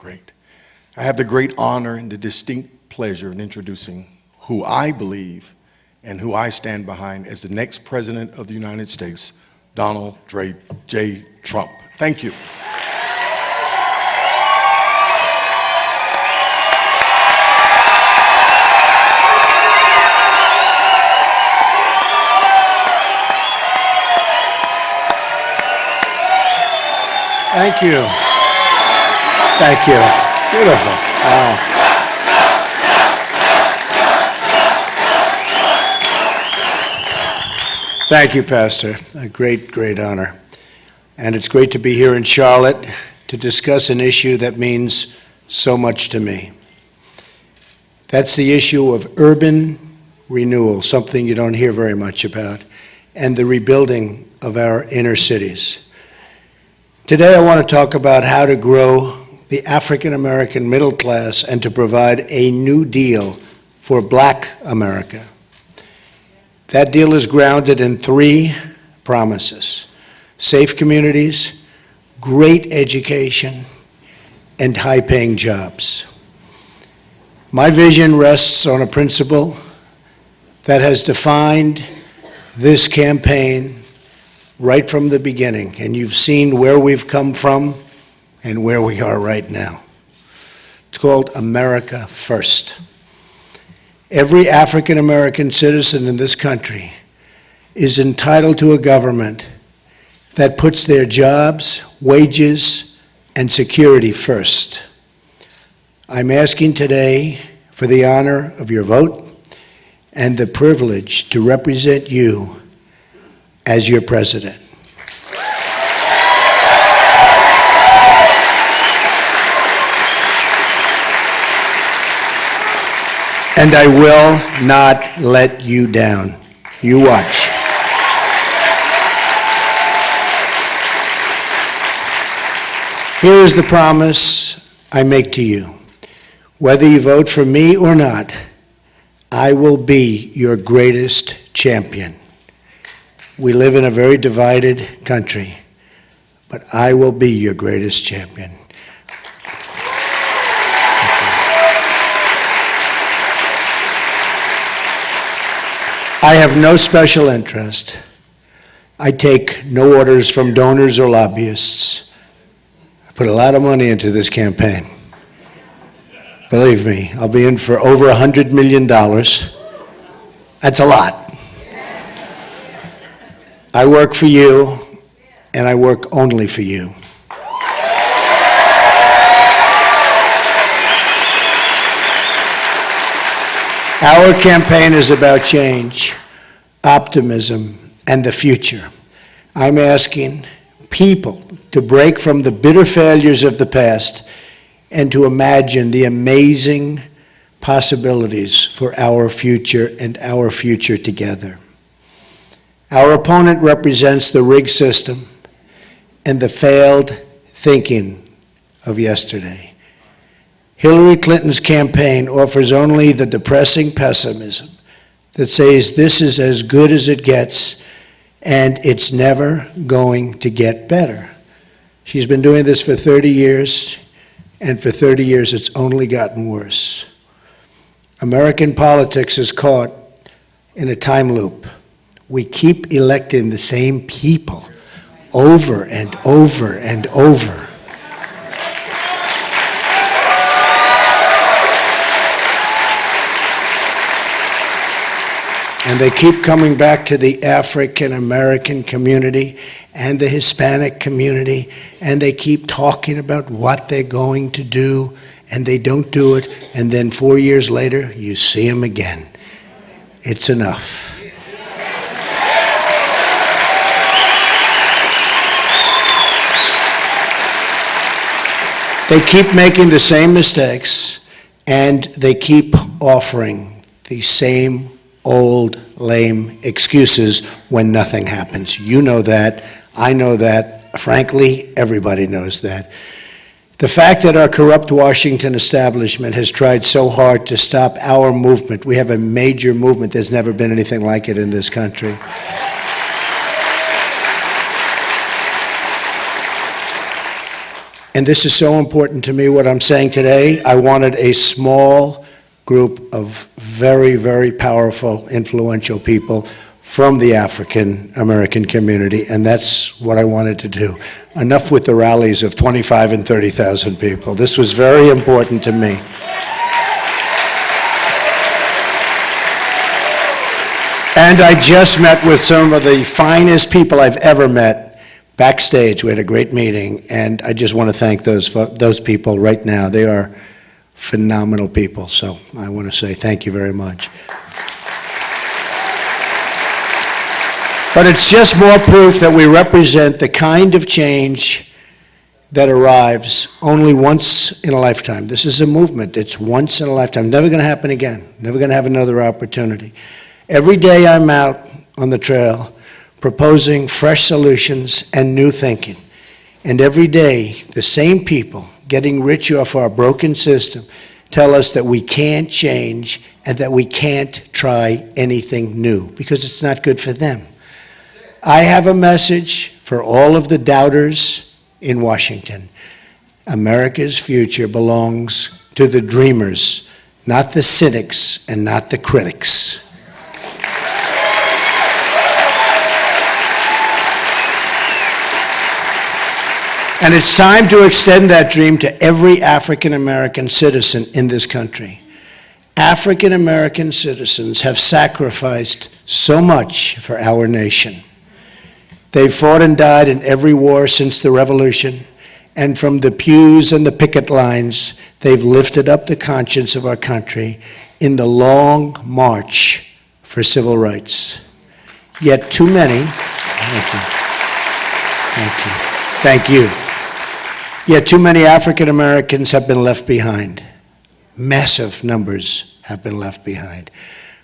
Great. I have the great honor and the distinct pleasure of introducing who I believe and who I stand behind as the next President of the United States, Donald J. Trump. Thank you. Thank you. Thank you. Beautiful. Wow. Thank you, Pastor. A great, great honor. And it's great to be here in Charlotte to discuss an issue that means so much to me. That's the issue of urban renewal, something you don't hear very much about, and the rebuilding of our inner cities. Today I want to talk about how to grow the African American middle class and to provide a new deal for Black America. That deal is grounded in 3 promises: safe communities, great education, and high-paying jobs. My vision rests on a principle that has defined this campaign right from the beginning, and you've seen where we've come from and where we are right now. It's called America First. Every African American citizen in this country is entitled to a government that puts their jobs, wages, and security first. I'm asking today for the honor of your vote and the privilege to represent you as your president. And I will not let you down. You watch. Here is the promise I make to you. Whether you vote for me or not, I will be your greatest champion. We live in a very divided country, but I will be your greatest champion. I have no special interest. I take no orders from donors or lobbyists. I put a lot of money into this campaign. Believe me, I'll be in for over $100 million. That's a lot. I work for you, and I work only for you. Our campaign is about change, optimism, and the future. I'm asking people to break from the bitter failures of the past and to imagine the amazing possibilities for our future and our future together. Our opponent represents the rigged system and the failed thinking of yesterday. Hillary Clinton's campaign offers only the depressing pessimism that says this is as good as it gets and it's never going to get better. She's been doing this for 30 years, and for 30 years it's only gotten worse. American politics is caught in a time loop. We keep electing the same people over and over and over. And they keep coming back to the African American community and the Hispanic community, and they keep talking about what they're going to do, and they don't do it, and then 4 years later, you see them again. It's enough. They keep making the same mistakes, and they keep offering the same old, lame excuses when nothing happens. You know that. I know that. Frankly, everybody knows that. The fact that our corrupt Washington establishment has tried so hard to stop our movement, we have a major movement, there's never been anything like it in this country. and this is so important to me, what I'm saying today, I wanted a small group of very, very powerful, influential people from the African American community, and that's what I wanted to do. Enough with the rallies of 25 and 30,000 people. This was very important to me. And I just met with some of the finest people I've ever met backstage. We had a great meeting, and I just want to thank those people right now. They are phenomenal people, so I want to say thank you very much. But it's just more proof that we represent the kind of change that arrives only once in a lifetime. This is a movement. It's once in a lifetime. Never going to happen again. Never going to have another opportunity. Every day I'm out on the trail proposing fresh solutions and new thinking. And every day, the same people getting rich off our broken system tell us that we can't change and that we can't try anything new because it's not good for them. I have a message for all of the doubters in Washington. America's future belongs to the dreamers, not the cynics and not the critics. And it's time to extend that dream to every African American citizen in this country. African American citizens have sacrificed so much for our nation. They've fought and died in every war since the Revolution, and from the pews and the picket lines, they've lifted up the conscience of our country in the long march for civil rights. Yet too many, thank you. Yet too many African Americans have been left behind. Massive numbers have been left behind.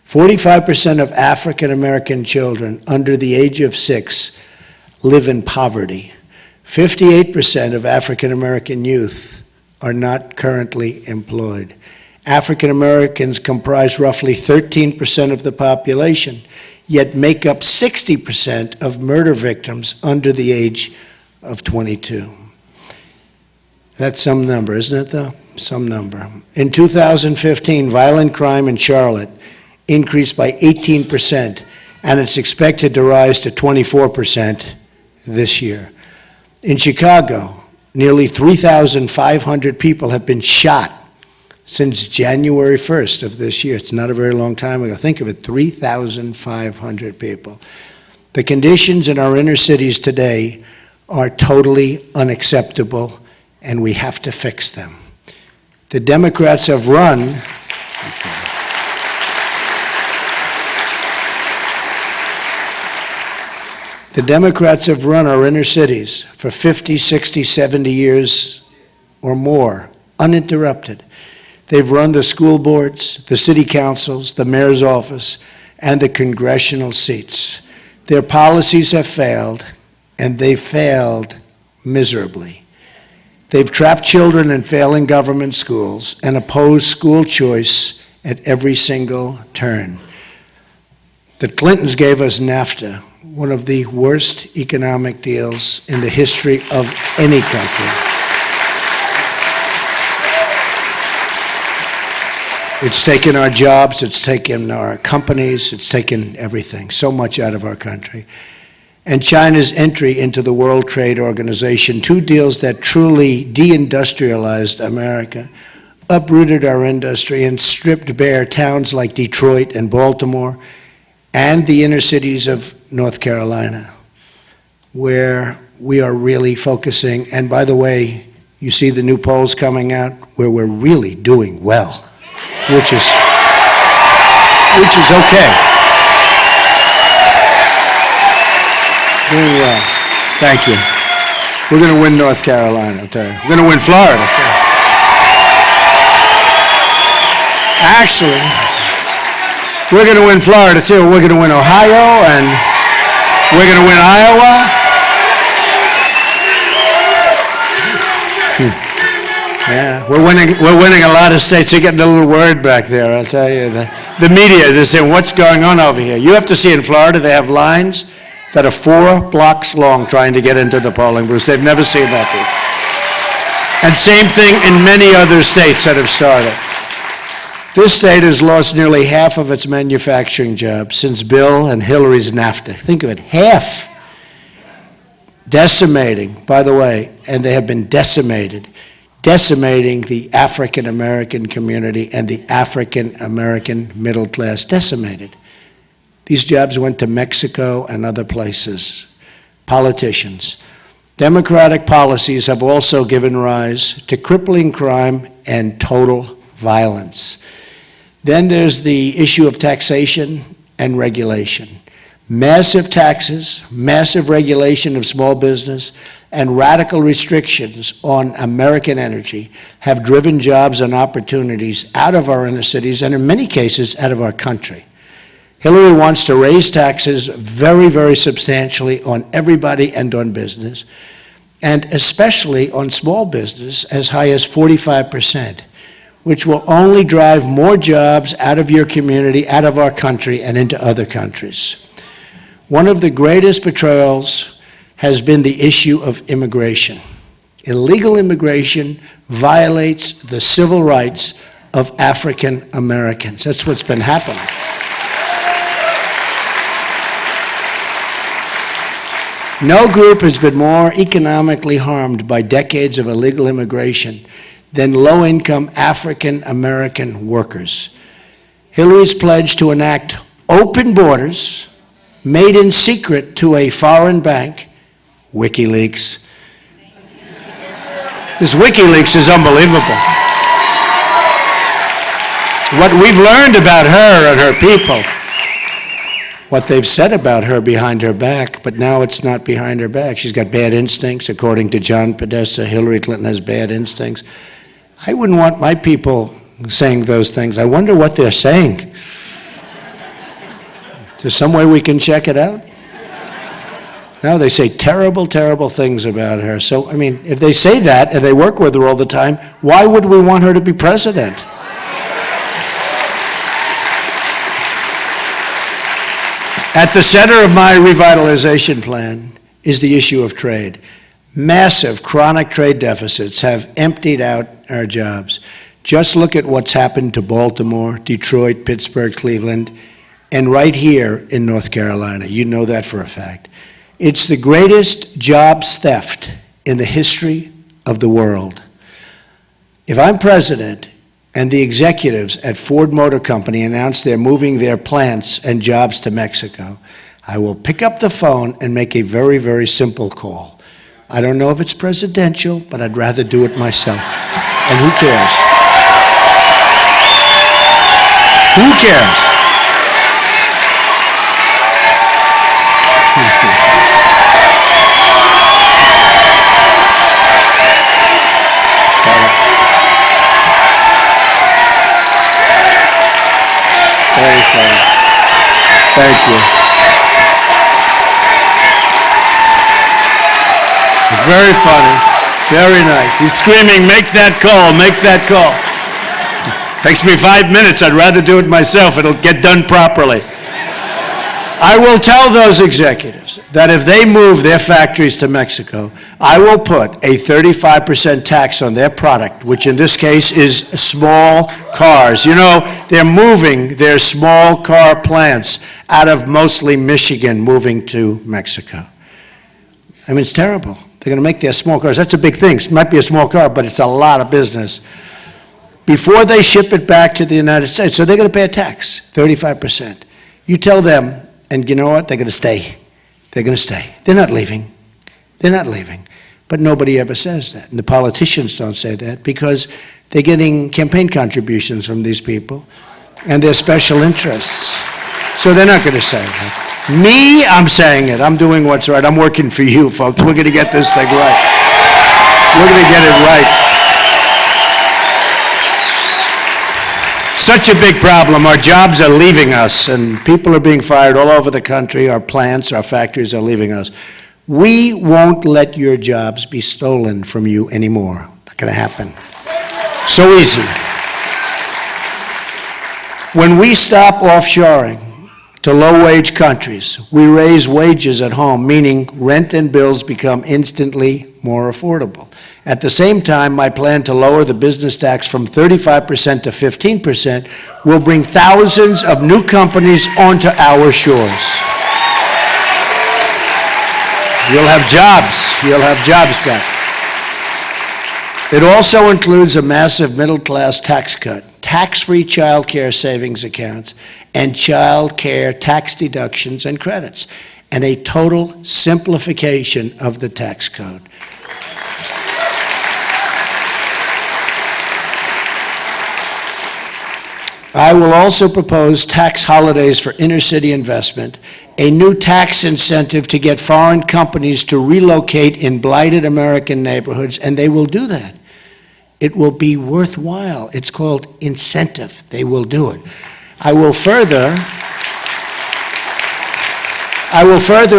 45% of African American children under the age of 6 live in poverty. 58% of African American youth are not currently employed. African Americans comprise roughly 13% of the population, yet make up 60% of murder victims under the age of 22. That's some number, isn't it, though? Some number. In 2015, violent crime in Charlotte increased by 18%, and it's expected to rise to 24% this year. In Chicago, nearly 3,500 people have been shot since January 1st of this year. It's not a very long time ago. Think of it, 3,500 people. The conditions in our inner cities today are totally unacceptable, and we have to fix them. The Democrats have run our inner cities for 50, 60, 70 years or more, uninterrupted. They've run the school boards, the city councils, the mayor's office, and the congressional seats. Their policies have failed, and they failed miserably. They've trapped children in failing government schools and opposed school choice at every single turn. The Clintons gave us NAFTA, one of the worst economic deals in the history of any country. It's taken our jobs, it's taken our companies, it's taken everything, so much out of our country. And China's entry into the World Trade Organization, two deals that truly deindustrialized America, uprooted our industry and stripped bare towns like Detroit and Baltimore and the inner cities of North Carolina, where we are really focusing. And by the way, you see the new polls coming out where we're really doing well, which is okay. Doing well. Thank you. We're going to win North Carolina, I'll tell you. We're going to win Florida. Actually, we're going to win Florida, too. We're going to win Ohio, and we're going to win Iowa. Yeah, we're winning a lot of states. You're getting a little worried back there, I'll tell you. The media, they're saying, what's going on over here? You have to see in Florida, they have lines that are 4 blocks long trying to get into the polling booths. They've never seen that before. And same thing in many other states that have started. This state has lost nearly half of its manufacturing jobs since Bill and Hillary's NAFTA. Think of it, half. Decimating, by the way, and they have been decimating the African American community and the African American middle class, decimated. These jobs went to Mexico and other places. Politicians. Democratic policies have also given rise to crippling crime and total violence. Then there's the issue of taxation and regulation. Massive taxes, massive regulation of small business, and radical restrictions on American energy have driven jobs and opportunities out of our inner cities and in many cases out of our country. Hillary wants to raise taxes very, very substantially on everybody and on business, and especially on small business as high as 45%, which will only drive more jobs out of your community, out of our country, and into other countries. One of the greatest betrayals has been the issue of immigration. Illegal immigration violates the civil rights of African Americans. That's what's been happening. No group has been more economically harmed by decades of illegal immigration than low-income African American workers. Hillary's pledge to enact open borders, made in secret to a foreign bank, WikiLeaks. This WikiLeaks is unbelievable. What we've learned about her and her people, what they've said about her behind her back, but now it's not behind her back. She's got bad instincts. According to John Podesta, Hillary Clinton has bad instincts. I wouldn't want my people saying those things. I wonder what they're saying. Is there some way we can check it out? No, they say terrible, terrible things about her. So, I mean, if they say that and they work with her all the time, why would we want her to be president? At the center of my revitalization plan is the issue of trade. Massive chronic trade deficits have emptied out our jobs. Just look at what's happened to Baltimore, Detroit, Pittsburgh, Cleveland, and right here in North Carolina. You know that for a fact. It's the greatest jobs theft in the history of the world. If I'm president and the executives at Ford Motor Company announce they're moving their plants and jobs to Mexico, I will pick up the phone and make a very, very simple call. I don't know if it's presidential, but I'd rather do it myself. And who cares? Who cares? Very funny. Thank you. It's very funny. Very nice. He's screaming, make that call, make that call. Takes me 5 minutes. I'd rather do it myself. It'll get done properly. I will tell those executives that if they move their factories to Mexico, I will put a 35% tax on their product, which in this case is small cars. You know, they're moving their small car plants out of mostly Michigan, moving to Mexico. I mean, it's terrible. They're going to make their small cars. That's a big thing. It might be a small car, but it's a lot of business. Before they ship it back to the United States, so they're going to pay a tax, 35%. You tell them, and you know what? They're going to stay. They're going to stay. They're not leaving. They're not leaving. But nobody ever says that. And the politicians don't say that because they're getting campaign contributions from these people and their special interests. So they're not going to say that. Me, I'm saying it. I'm doing what's right. I'm working for you, folks. We're going to get this thing right. We're going to get it right. Such a big problem. Our jobs are leaving us, and people are being fired all over the country. Our plants, our factories are leaving us. We won't let your jobs be stolen from you anymore. Not going to happen. So easy. When we stop offshoring to low-wage countries, we raise wages at home, meaning rent and bills become instantly more affordable. At the same time, my plan to lower the business tax from 35% to 15% will bring thousands of new companies onto our shores. You'll have jobs. You'll have jobs back. It also includes a massive middle-class tax cut, tax-free child care savings accounts, and child care tax deductions and credits, and a total simplification of the tax code. I will also propose tax holidays for inner-city investment, a new tax incentive to get foreign companies to relocate in blighted American neighborhoods, and they will do that. It will be worthwhile. It's called incentive. They will do it. I will further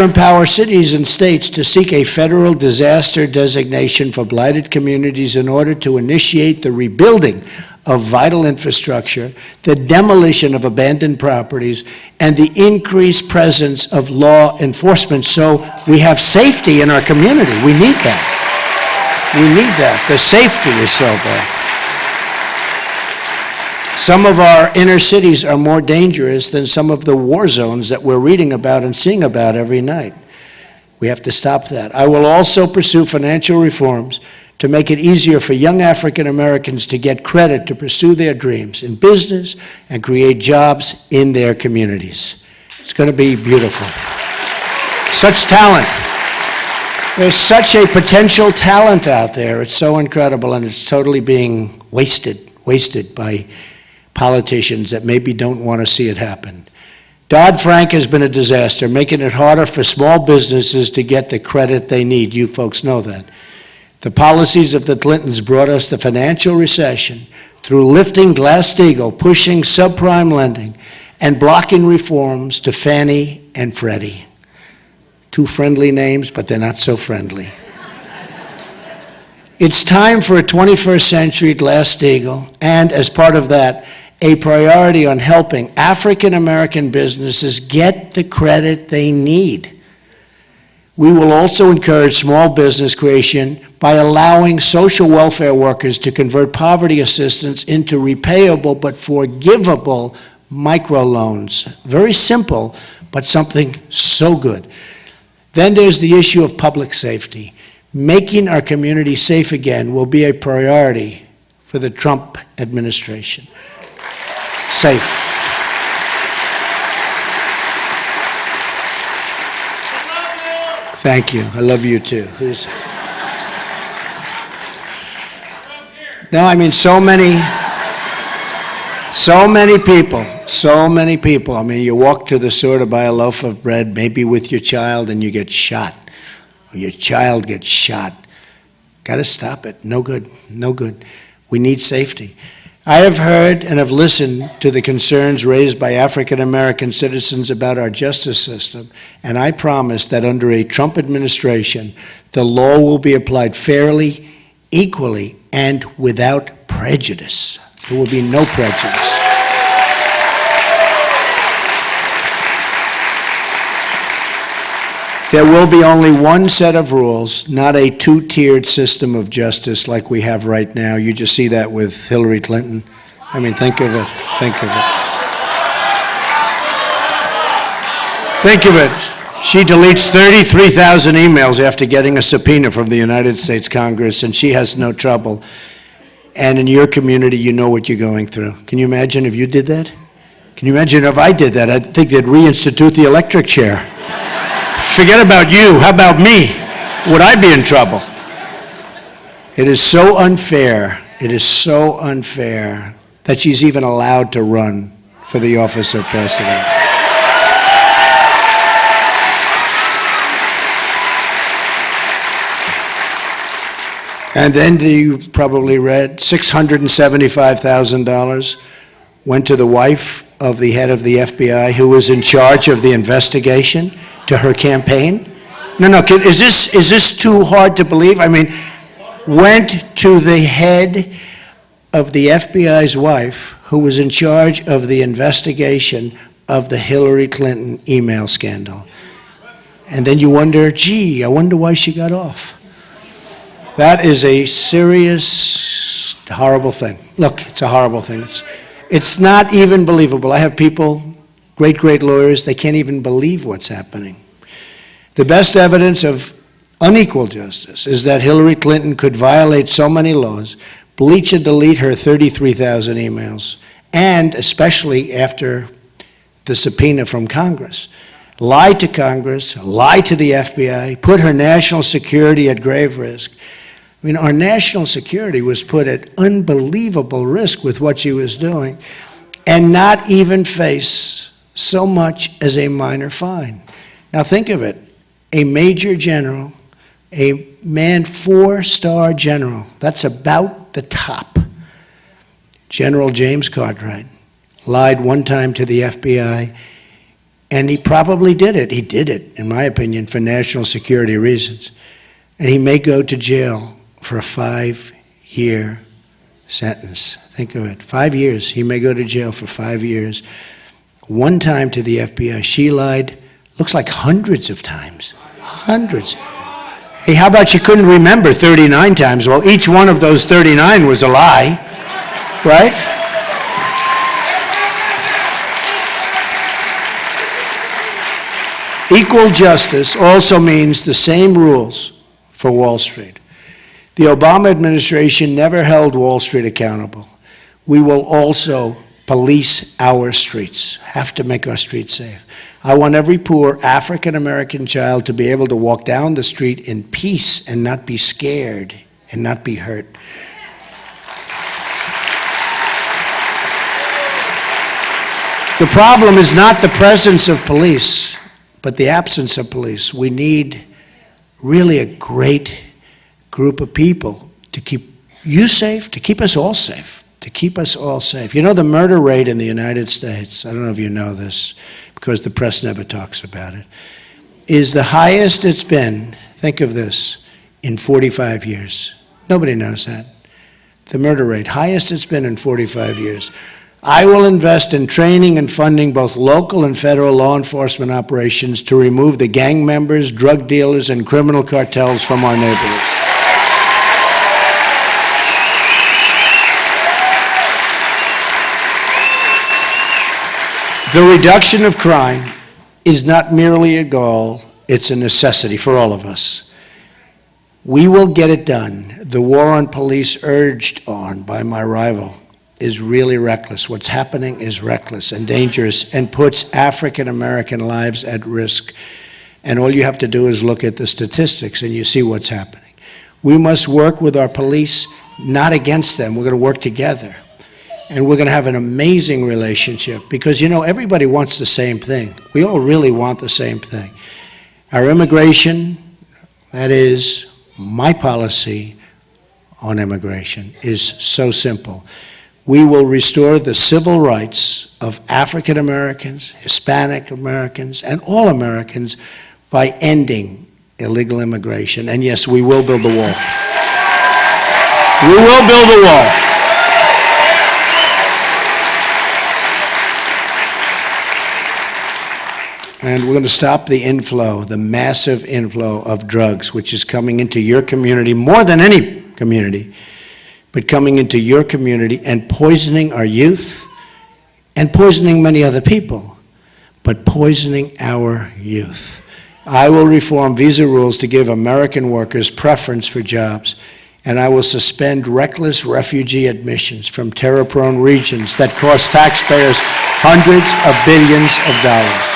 empower cities and states to seek a federal disaster designation for blighted communities in order to initiate the rebuilding of vital infrastructure, the demolition of abandoned properties, and the increased presence of law enforcement so we have safety in our community. We need that. We need that. The safety is so bad. Some of our inner cities are more dangerous than some of the war zones that we're reading about and seeing about every night. We have to stop that. I will also pursue financial reforms to make it easier for young African Americans to get credit to pursue their dreams in business and create jobs in their communities. It's going to be beautiful. Such talent. There's such a potential talent out there. It's so incredible, and it's totally being wasted by politicians that maybe don't want to see it happen. Dodd-Frank has been a disaster, making it harder for small businesses to get the credit they need. You folks know that. The policies of the Clintons brought us the financial recession through lifting Glass-Steagall, pushing subprime lending, and blocking reforms to Fannie and Freddie. Two friendly names, but they're not so friendly. It's time for a 21st century Glass-Steagall, and as part of that, a priority on helping African American businesses get the credit they need. We will also encourage small business creation by allowing social welfare workers to convert poverty assistance into repayable but forgivable microloans. Very simple, but something so good. Then there's the issue of public safety. Making our community safe again will be a priority for the Trump administration. Safe. Thank you. I love you too. No, I mean, so many people. I mean, you walk to the store to buy a loaf of bread, maybe with your child, and you get shot. Or your child gets shot. Got to stop it. No good. No good. We need safety. I have heard and have listened to the concerns raised by African American citizens about our justice system, and I promise that under a Trump administration, the law will be applied fairly, equally, and without prejudice. There will be no prejudice. There will be only one set of rules, not a two-tiered system of justice like we have right now. You just see that with Hillary Clinton. I mean, think of it. Think of it. Think of it. She deletes 33,000 emails after getting a subpoena from the United States Congress, and she has no trouble. And in your community, you know what you're going through. Can you imagine if you did that? Can you imagine if I did that? I think they'd reinstitute the electric chair. Forget about you. How about me? Would I be in trouble? It is so unfair. It is so unfair that she's even allowed to run for the office of president. And then you probably read $675,000 went to the wife of the head of the FBI who was in charge of the investigation to her campaign? No, is this too hard to believe? I mean, went to the head of the FBI's wife who was in charge of the investigation of the Hillary Clinton email scandal. And then you wonder, gee, I wonder why she got off. That is a serious, horrible thing. Look, it's a horrible thing. It's not even believable. I have people, great lawyers, they can't even believe what's happening. The best evidence of unequal justice is that Hillary Clinton could violate so many laws, bleach and delete her 33,000 emails, and especially after the subpoena from Congress, lie to Congress, lie to the FBI, put her national security at grave risk. I mean, our national security was put at unbelievable risk with what she was doing, and not even face so much as a minor fine. Now think of it, a major general, a man 4-star general, that's about the top. General James Cartwright lied one time to the FBI, and he probably did it. He did it, in my opinion, for national security reasons. And he may go to jail for a 5-year sentence. Think of it, 5 years. He may go to jail for 5 years. One time to the FBI, she lied, looks like hundreds of times. Hundreds. Hey, how about you couldn't remember 39 times? Well, each one of those 39 was a lie, right? Equal justice also means the same rules for Wall Street. The Obama administration never held Wall Street accountable. We will also police our streets, have to make our streets safe. I want every poor African-American child to be able to walk down the street in peace and not be scared and not be hurt. The problem is not the presence of police, but the absence of police. We need really a great group of people to keep you safe, to keep us all safe, to keep us all safe. You know, the murder rate in the United States, I don't know if you know this, because the press never talks about it, is the highest it's been, think of this, in 45 years. Nobody knows that. The murder rate, highest it's been in 45 years. I will invest in training and funding both local and federal law enforcement operations to remove the gang members, drug dealers, and criminal cartels from our neighborhoods. The reduction of crime is not merely a goal, it's a necessity for all of us. We will get it done. The war on police urged on by my rival is really reckless. What's happening is reckless and dangerous and puts African American lives at risk. And all you have to do is look at the statistics and you see what's happening. We must work with our police, not against them. We're going to work together. And we're going to have an amazing relationship because, you know, everybody wants the same thing. We all really want the same thing. Our immigration, that is my policy on immigration, is so simple. We will restore the civil rights of African Americans, Hispanic Americans, and all Americans by ending illegal immigration. And yes, we will build the wall. We will build the wall. And we're going to stop the inflow, the massive inflow of drugs, which is coming into your community more than any community, but coming into your community and poisoning our youth and poisoning many other people, but poisoning our youth. I will reform visa rules to give American workers preference for jobs, and I will suspend reckless refugee admissions from terror-prone regions that cost taxpayers hundreds of billions of dollars.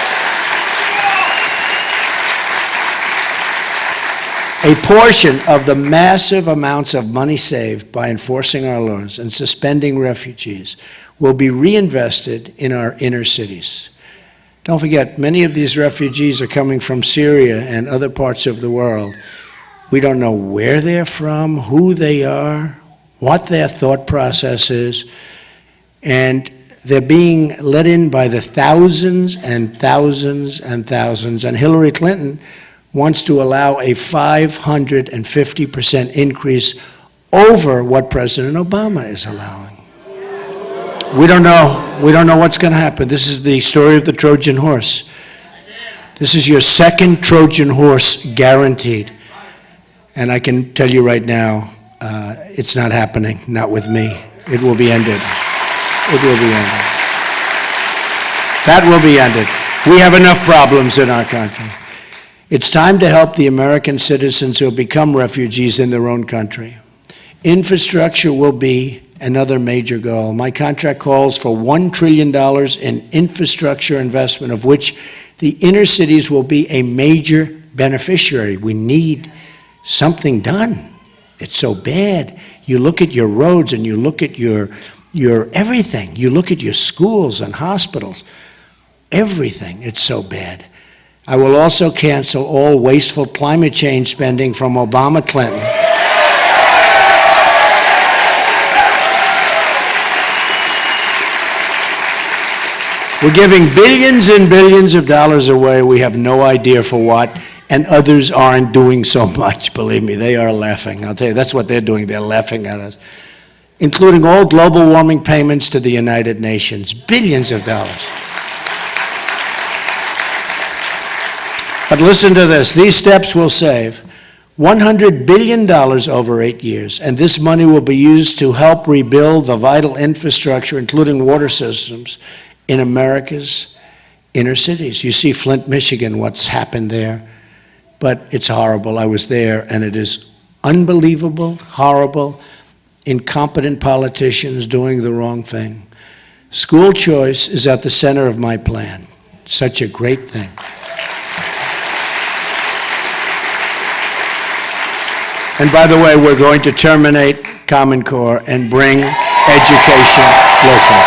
A portion of the massive amounts of money saved by enforcing our laws and suspending refugees will be reinvested in our inner cities. Don't forget, many of these refugees are coming from Syria and other parts of the world. We don't know where they're from, who they are, what their thought process is, and they're being let in by the thousands and thousands and thousands, and Hillary Clinton wants to allow a 550% increase over what President Obama is allowing. We don't know what's going to happen. This is the story of the Trojan horse. This is your second Trojan horse guaranteed. And I can tell you right now, it's not happening, not with me. It will be ended. It will be ended. That will be ended. We have enough problems in our country. It's time to help the American citizens who have become refugees in their own country. Infrastructure will be another major goal. My contract calls for $1 trillion in infrastructure investment, of which the inner cities will be a major beneficiary. We need something done. It's so bad. You look at your roads and you look at your everything. You look at your schools and hospitals. Everything. It's so bad. I will also cancel all wasteful climate change spending from Obama-Clinton. We're giving billions and billions of dollars away. We have no idea for what, and others aren't doing so much. Believe me, they are laughing. I'll tell you, that's what they're doing. They're laughing at us, including all global warming payments to the United Nations, billions of dollars. But listen to this. These steps will save $100 billion over 8 years, and this money will be used to help rebuild the vital infrastructure, including water systems, in America's inner cities. You see Flint, Michigan, what's happened there, but it's horrible. I was there, and it is unbelievable, horrible, incompetent politicians doing the wrong thing. School choice is at the center of my plan. Such a great thing. And by the way, we're going to terminate Common Core and bring education local.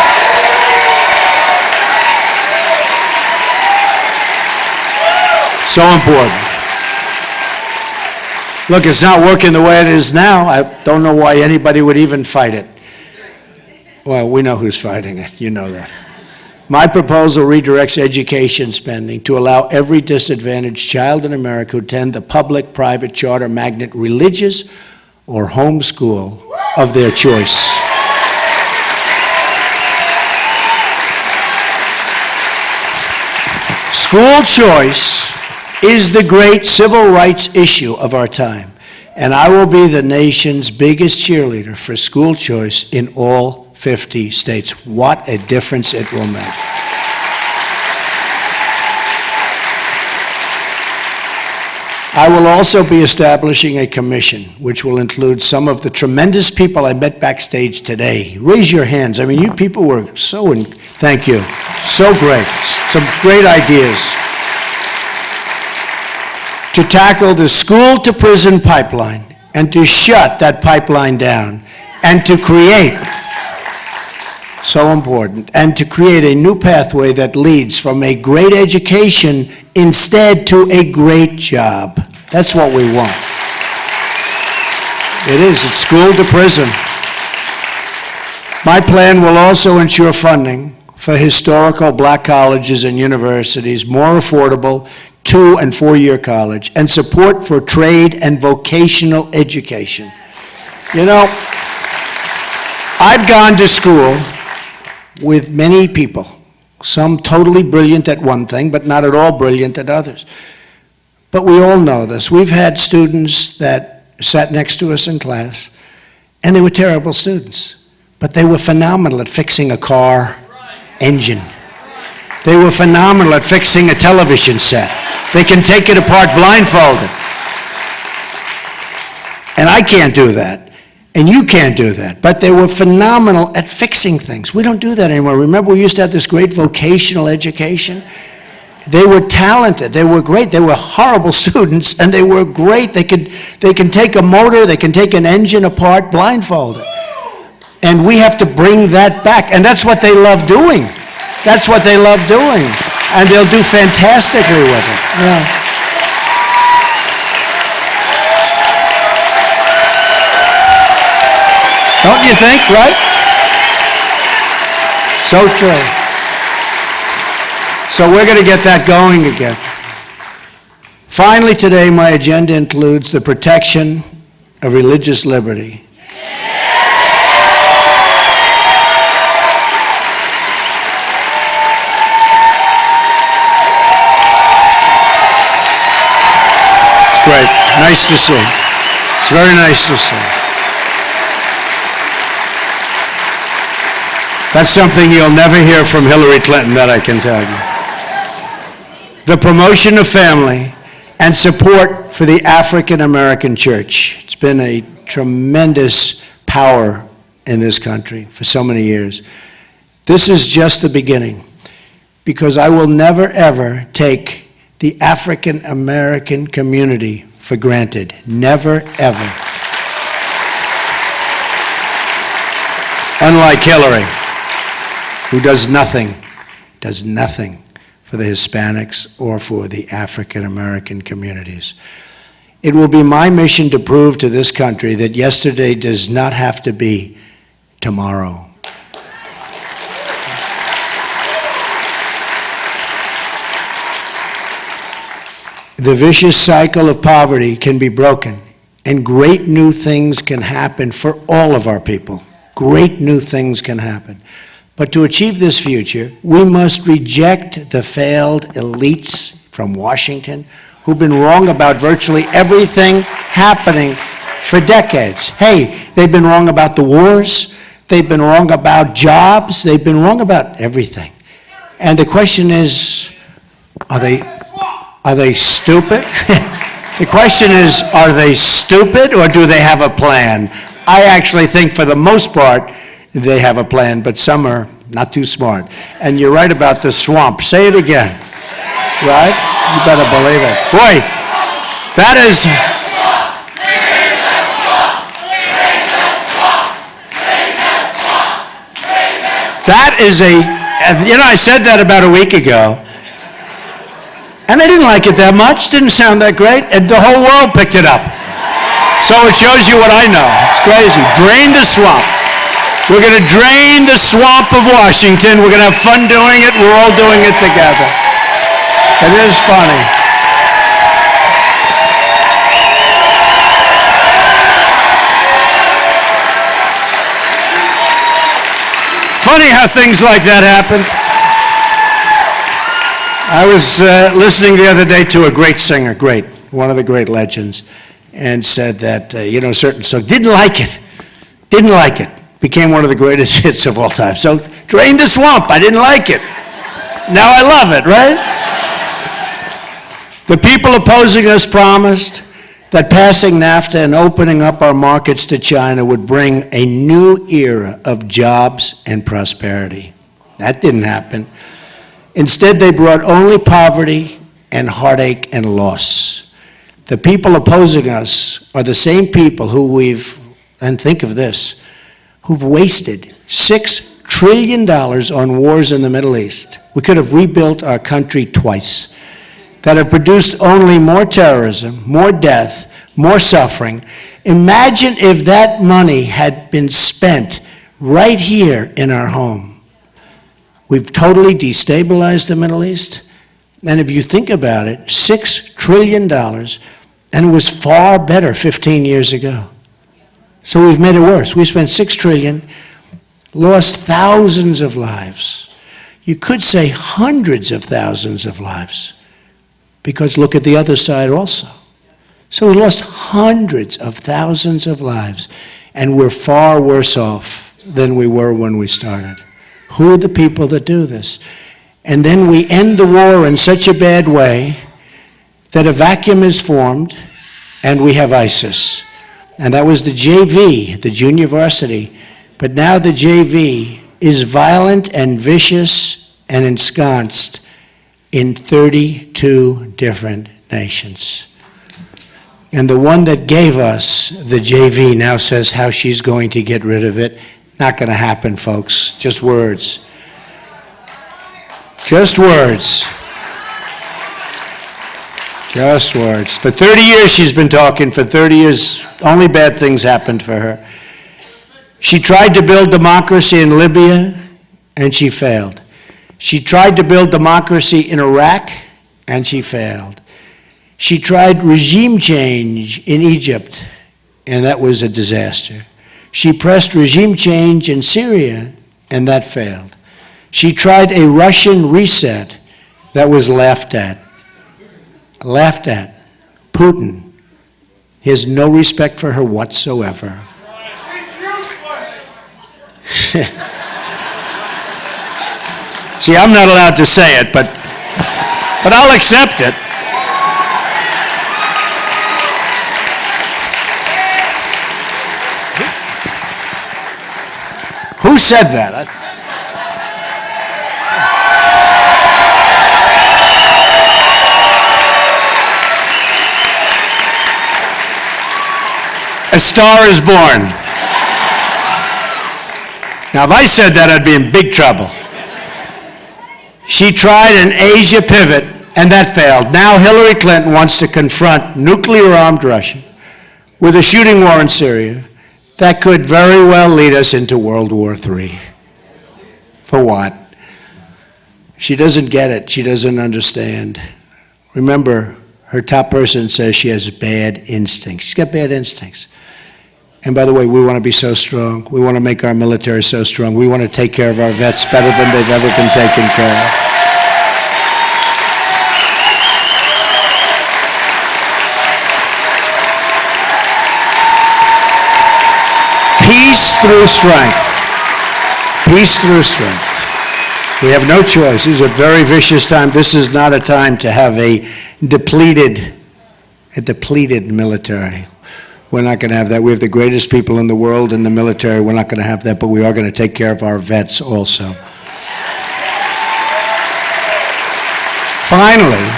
So important. Look, it's not working the way it is now. I don't know why anybody would even fight it. Well, we know who's fighting it. You know that. My proposal redirects education spending to allow every disadvantaged child in America to attend the public, private, charter, magnet, religious, or home school of their choice. School choice is the great civil rights issue of our time, and I will be the nation's biggest cheerleader for school choice in all 50 states. What a difference it will make. I will also be establishing a commission which will include some of the tremendous people I met backstage today. Raise your hands. I mean, you people were thank you. So great. Some great ideas. To tackle the school-to-prison pipeline and to shut that pipeline down and to create, so important, and to create a new pathway that leads from a great education instead to a great job. That's what we want. It is. It's school to prison. My plan will also ensure funding for historical black colleges and universities, more affordable 2- and 4-year college, and support for trade and vocational education. You know, I've gone to school with many people, some totally brilliant at one thing, but not at all brilliant at others. But we all know this. We've had students that sat next to us in class, and they were terrible students, but they were phenomenal at fixing a car engine. They were phenomenal at fixing a television set. They can take it apart blindfolded. And I can't do that. And you can't do that. But they were phenomenal at fixing things. We don't do that anymore. Remember, we used to have this great vocational education? They were talented. They were great. They were horrible students, and they were great. They can take a motor, they can take an engine apart blindfolded. And we have to bring that back. And that's what they love doing. That's what they love doing. And they'll do fantastically with it. Yeah. Don't you think, right? So true. So we're going to get that going again. Finally today, my agenda includes the protection of religious liberty. It's great. Nice to see. It's very nice to see. That's something you'll never hear from Hillary Clinton, that I can tell you. The promotion of family and support for the African American church. It's been a tremendous power in this country for so many years. This is just the beginning, because I will never, ever take the African American community for granted. Never, ever. Unlike Hillary, who does nothing for the Hispanics or for the African American communities. It will be my mission to prove to this country that yesterday does not have to be tomorrow. The vicious cycle of poverty can be broken, and great new things can happen for all of our people. Great new things can happen. But to achieve this future, we must reject the failed elites from Washington who've been wrong about virtually everything happening for decades. Hey, they've been wrong about the wars, they've been wrong about jobs, they've been wrong about everything. And the question is, are they stupid? The question is, are they stupid or do they have a plan? I actually think for the most part, they have a plan, but some are not too smart. And you're right about the swamp. Say it again. Right? You better believe it. Boy, that is... That is I said that about a week ago. And I didn't like it that much. Didn't sound that great. And the whole world picked it up. So it shows you what I know. It's crazy. Drain the swamp. We're going to drain the swamp of Washington. We're going to have fun doing it. We're all doing it together. It is funny. Funny how things like that happen. I was listening the other day to a great singer, one of the great legends, and said that, certain song, didn't like it. Became one of the greatest hits of all time. So, Drain the Swamp, I didn't like it. Now I love it, right? The people opposing us promised that passing NAFTA and opening up our markets to China would bring a new era of jobs and prosperity. That didn't happen. Instead, they brought only poverty and heartache and loss. The people opposing us are the same people who and think of this, who've wasted $6 trillion on wars in the Middle East. We could have rebuilt our country twice. That have produced only more terrorism, more death, more suffering. Imagine if that money had been spent right here in our home. We've totally destabilized the Middle East. And if you think about it, $6 trillion, and it was far better 15 years ago. So we've made it worse. We spent $6 trillion, lost thousands of lives. You could say hundreds of thousands of lives, because look at the other side also. So we lost hundreds of thousands of lives, and we're far worse off than we were when we started. Who are the people that do this? And then we end the war in such a bad way that a vacuum is formed, and we have ISIS. And that was the JV, the junior varsity. But now the JV is violent and vicious and ensconced in 32 different nations. And the one that gave us the JV now says how she's going to get rid of it. Not going to happen, folks. Just words. Just words. Just words. For 30 years she's been talking. For 30 years, only bad things happened for her. She tried to build democracy in Libya, and she failed. She tried to build democracy in Iraq, and she failed. She tried regime change in Egypt, and that was a disaster. She pressed regime change in Syria, and that failed. She tried a Russian reset that was laughed at. Laughed at. Putin. He has no respect for her whatsoever. See, I'm not allowed to say it, but I'll accept it. Who said that? A star is born. Now, if I said that, I'd be in big trouble. She tried an Asia pivot, and that failed. Now Hillary Clinton wants to confront nuclear-armed Russia with a shooting war in Syria that could very well lead us into World War III. For what? She doesn't get it. She doesn't understand. Remember, her top person says she has bad instincts. She's got bad instincts. And by the way, we want to be so strong. We want to make our military so strong. We want to take care of our vets better than they've ever been taken care of. Peace through strength. Peace through strength. We have no choice. These are very vicious times. This is not a time to have a depleted military. We're not going to have that. We have the greatest people in the world in the military. We're not going to have that, but we are going to take care of our vets also. Finally,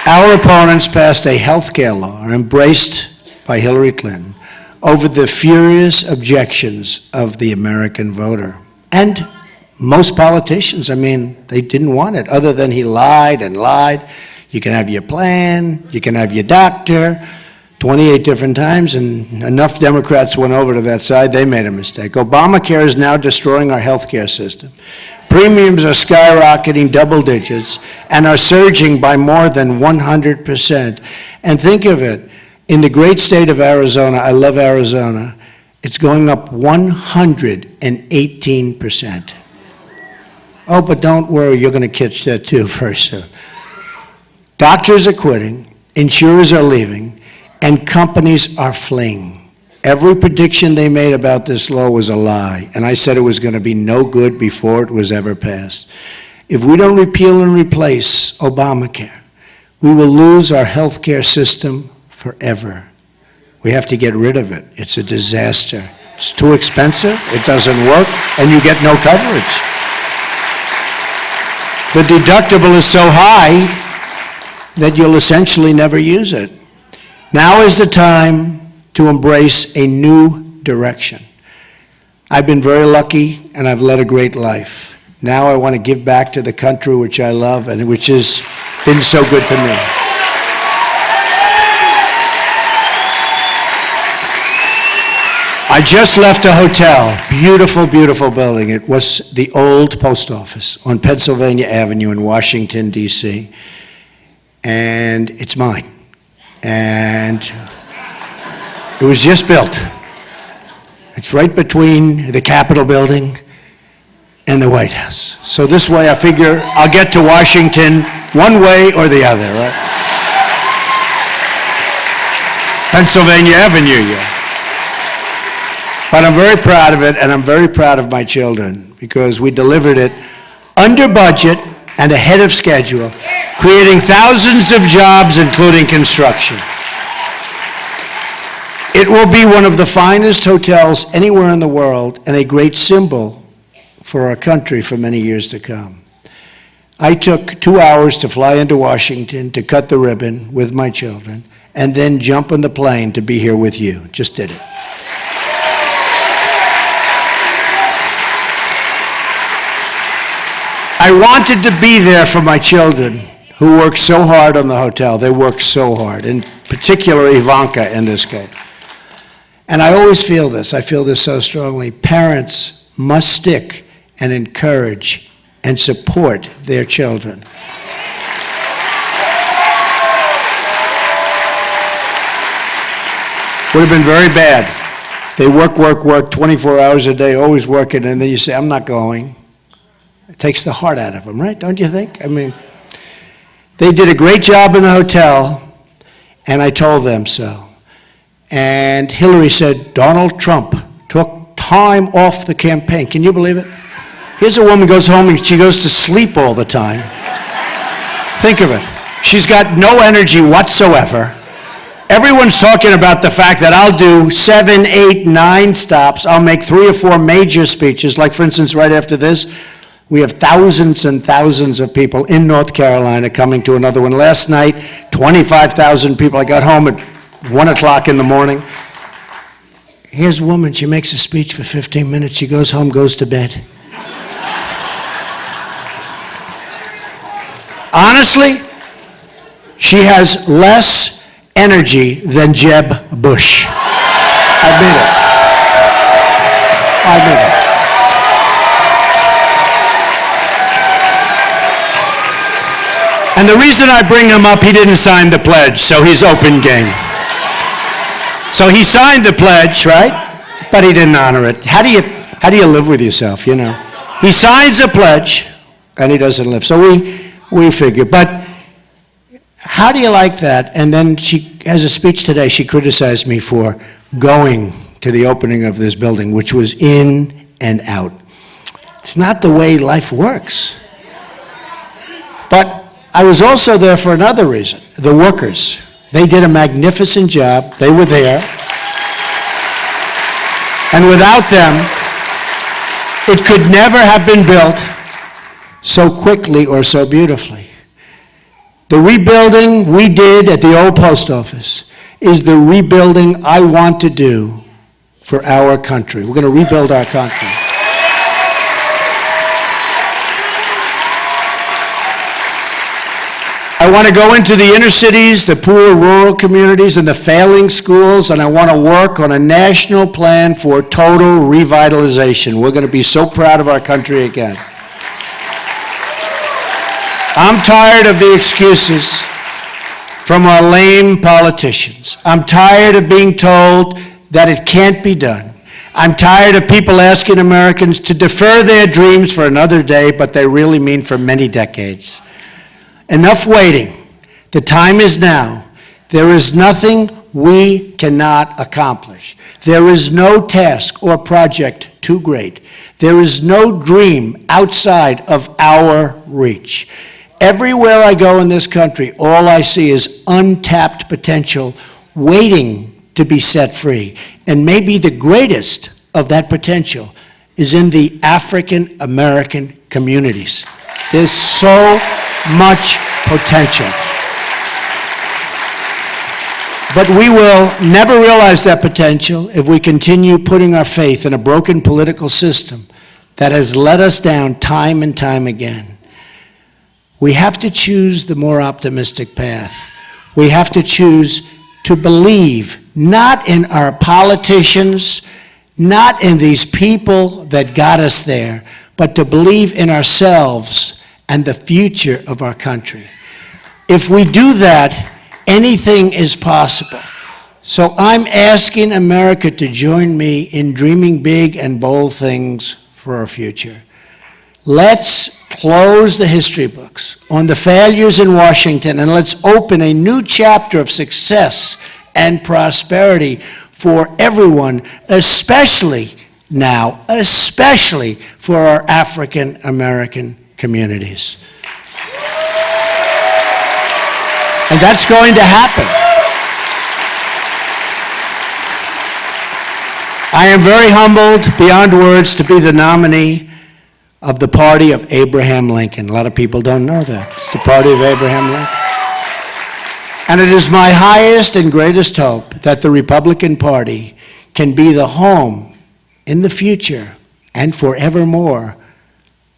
our opponents passed a health care law, embraced by Hillary Clinton, over the furious objections of the American voter. And most politicians, I mean, they didn't want it, other than he lied and lied. You can have your plan, you can have your doctor, 28 different times, and enough Democrats went over to that side, they made a mistake. Obamacare is now destroying our health care system. Premiums are skyrocketing double digits and are surging by more than 100%. And think of it, in the great state of Arizona, I love Arizona, it's going up 118%. Oh, but don't worry, you're going to catch that too very soon. Doctors are quitting, insurers are leaving, and companies are fleeing. Every prediction they made about this law was a lie, and I said it was going to be no good before it was ever passed. If we don't repeal and replace Obamacare, we will lose our health care system forever. We have to get rid of it. It's a disaster. It's too expensive, it doesn't work, and you get no coverage. The deductible is so high that you'll essentially never use it. Now is the time to embrace a new direction. I've been very lucky and I've led a great life. Now I want to give back to the country which I love and which has been so good to me. I just left a hotel, beautiful, beautiful building. It was the old post office on Pennsylvania Avenue in Washington, D.C., and it's mine. And it was just built. It's right between the Capitol building and the White House. So this way I figure I'll get to Washington one way or the other, right? Pennsylvania Avenue, yeah. But I'm very proud of it, and I'm very proud of my children, because we delivered it under budget and ahead of schedule, creating thousands of jobs, including construction. It will be one of the finest hotels anywhere in the world and a great symbol for our country for many years to come. I took 2 hours to fly into Washington to cut the ribbon with my children and then jump on the plane to be here with you. Just did it. I wanted to be there for my children who work so hard on the hotel. They work so hard, in particular Ivanka in this case. And I always feel this. I feel this so strongly. Parents must stick and encourage and support their children. Would have been very bad. They work 24 hours a day, always working, and then you say, I'm not going. It takes the heart out of them, right? Don't you think? I mean, they did a great job in the hotel, and I told them so. and Hillary said, Donald Trump took time off the campaign. Can you believe it? Here's a woman goes home and she goes to sleep all the time. Think of it. She's got no energy whatsoever. Everyone's talking about the fact that I'll do 7, 8, 9 stops. I'll make 3 or 4 major speeches. Like, for instance, right after this, we have thousands and thousands of people in North Carolina coming to another one. Last night, 25,000 people. I got home at 1 o'clock in the morning. Here's a woman. She makes a speech for 15 minutes. She goes home, goes to bed. Honestly, she has less energy than Jeb Bush. I admit it. I admit it. And the reason I bring him up, he didn't sign the pledge, so he's open game. So he signed the pledge, right? But he didn't honor it. How do you live with yourself, you know? He signs a pledge, and he doesn't live. So we figure. But how do you like that? And then she has a speech today. She criticized me for going to the opening of this building, which was in and out. It's not the way life works. But I was also there for another reason. The workers. They did a magnificent job. They were there. And without them, it could never have been built so quickly or so beautifully. The rebuilding we did at the old post office is the rebuilding I want to do for our country. We're going to rebuild our country. I want to go into the inner cities, the poor rural communities, and the failing schools, and I want to work on a national plan for total revitalization. We're going to be so proud of our country again. I'm tired of the excuses from our lame politicians. I'm tired of being told that it can't be done. I'm tired of people asking Americans to defer their dreams for another day, but they really mean for many decades. Enough waiting. The time is now. There is nothing we cannot accomplish. There is no task or project too great. There is no dream outside of our reach. Everywhere I go in this country, all I see is untapped potential waiting to be set free. And maybe the greatest of that potential is in the African American communities. There's so much potential. But we will never realize that potential if we continue putting our faith in a broken political system that has let us down time and time again. We have to choose the more optimistic path. We have to choose to believe not in our politicians, not in these people that got us there, but to believe in ourselves and the future of our country. If we do that, anything is possible. So I'm asking America to join me in dreaming big and bold things for our future. Let's close the history books on the failures in Washington, and let's open a new chapter of success and prosperity for everyone, especially now, especially for our African American communities. And that's going to happen. I am very humbled beyond words to be the nominee of the party of Abraham Lincoln. A lot of people don't know that. It's the party of Abraham Lincoln. And it is my highest and greatest hope that the Republican Party can be the home in the future and forevermore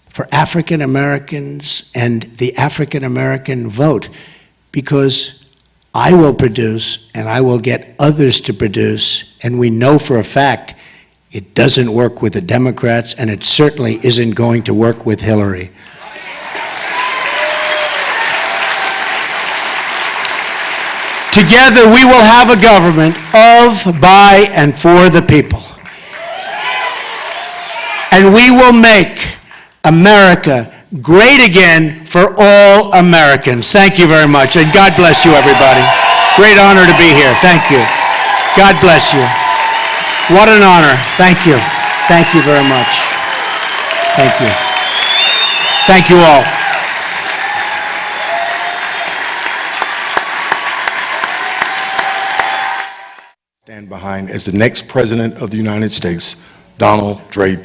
for African Americans and the African American vote, because I will produce and I will get others to produce, and we know for a fact it doesn't work with the Democrats, and it certainly isn't going to work with Hillary. Together we will have a government of, by, and for the people. And we will make America great again for all Americans. Thank you very much, and God bless you, everybody. Great honor to be here. Thank you. God bless you. What an honor. Thank you. Thank you very much. Thank you. Thank you all. Stand behind as the next president of the United States, Donald J.